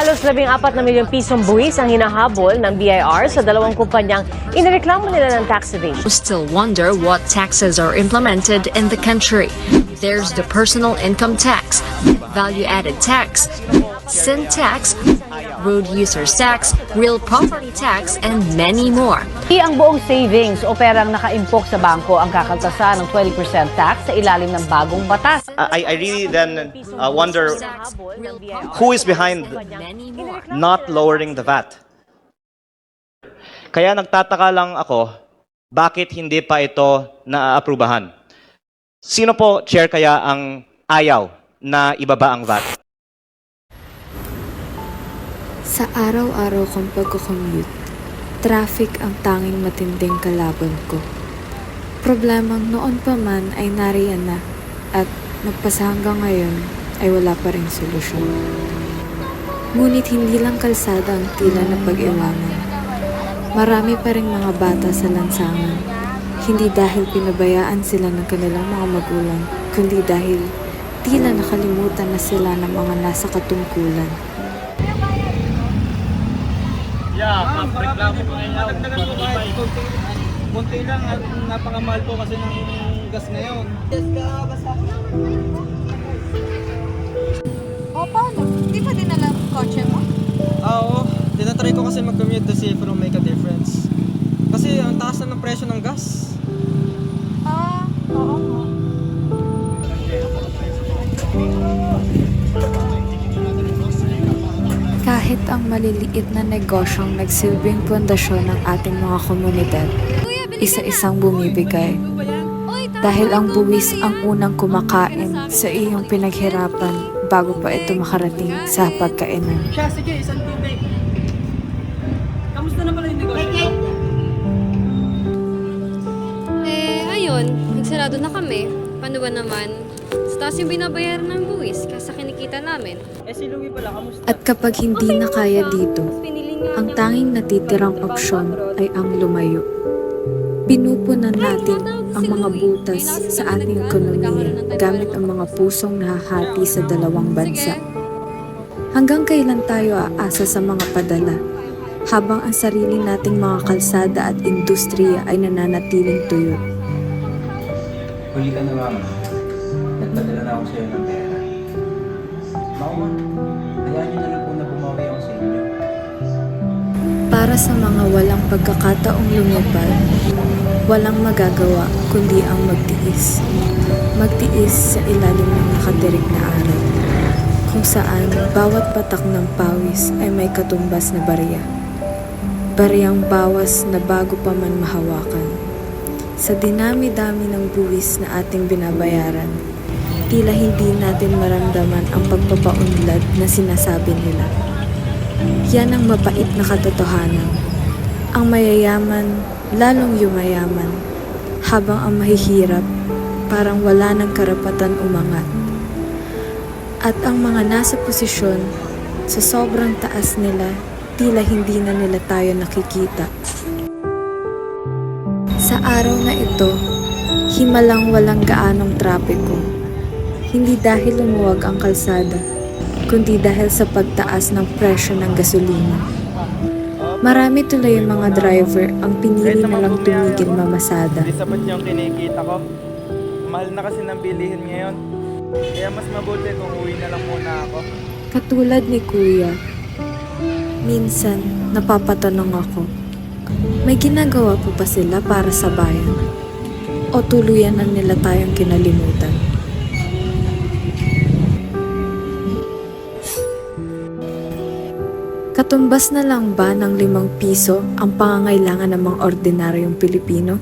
Halos 14 na milyong pisong buwis ang hinahabol ng BIR sa dalawang kumpanyang inireklamo nila ng tax evasion. Still wonder what taxes are implemented in the country. There's the personal income tax, value-added tax, sin tax, road users tax, real property tax, and many more. Ang buong savings o perang nakaimpok sa bangko ang kakaltasan ng 20% tax sa ilalim ng bagong batas. I really then wonder who is behind not lowering the VAT. Kaya nagtataka lang ako, bakit hindi pa ito naaaprubahan? Sino po, Chair, kaya ang ayaw na ibaba ang VAT? Sa araw-araw kong pagko-commute, traffic ang tanging matinding kalaban ko. Problemang noon pa man ay nariyan na at magpasa hanggang ngayon ay wala pa ring solusyon. Ngunit hindi lang kalsada ang tila na pag-iwanan. Marami pa ring mga bata sa lansangan. Hindi dahil pinabayaan sila ng kanilang mga magulang, kundi dahil tila nakalimutan na sila ng mga nasa katungkulan. Reklamo po ngayon. Dagdagan po kahit konti lang at napakamahal po kasi ng gas ngayon. Yes ka, basta. O, paano? Hindi pa din alam kotse mo? Oo, tinatry ko kasi mag-commute to see if it'll make a difference. Kasi ang taas na ng presyo ng gas. Oo nga. Kahit ang maliliit na negosyong nagsilbing pundasyon ng ating mga komunidad, isa-isang bumibigay. Dahil ang buwis ang unang kumakain sa iyong pinaghirapan bago pa ito makarating sa pagkainan. Siya, sige, isang tubig. Kamusta na pala yung negosyo? Ayun, nagsarado na kami. Paano ba naman? Sa taas yung binabayaran ng buwis kaysa kinikita namin. Si Louie pala, kamusta? At kapag hindi na kaya dito, ang tanging natitirang opsyon ay ang lumayo. Pinupunan natin ang mga butas sa ating ekonomiya gamit ang mga pusong nahahati sa dalawang bansa. Hanggang kailan tayo aasa sa mga padala, habang ang sarili nating mga kalsada at industriya ay nananatiling tuyo? Huli ka na, Mama. Nagpadala na ako sa'yo ng pera. Mama, hayaan niyo na lang po na bumawi ako sa inyo. Para sa mga walang pagkakataong lumipad, walang magagawa kundi ang magtiis. Magtiis sa ilalim ng nakatirik na araw, kung saan bawat patak ng pawis ay may katumbas na barya. Baryang bawas na bago pa man mahawakan. Sa dinami-dami ng buwis na ating binabayaran, tila hindi natin maramdaman ang pagpapaunlad na sinasabi nila. Yan ang mapait na katotohanan. Ang mayayaman, lalong yumayaman, habang ang mahihirap, parang wala ng karapatan umangat. At ang mga nasa posisyon, sa sobrang taas nila, tila hindi na nila tayo nakikita. Sa araw na ito, himalang walang gaanong trapiko. Hindi dahil lumuwag ang kalsada, kundi dahil sa pagtaas ng presyo ng gasolina. Marami tuloy yung mga driver ang pinili na lang tumigil mamasada. Hindi sapat yung kinikita ko. Mahal na kasi ng bilihin ngayon. Kaya mas mabuti kung uwi na lang muna ako. Katulad ni Kuya, minsan napapatanong ako, may ginagawa po ba sila para sa bayan? O tuluyan na nila tayong kinalimutan? Katumbas na lang ba ng 5 piso ang pangangailangan ng mga ordinaryong Pilipino?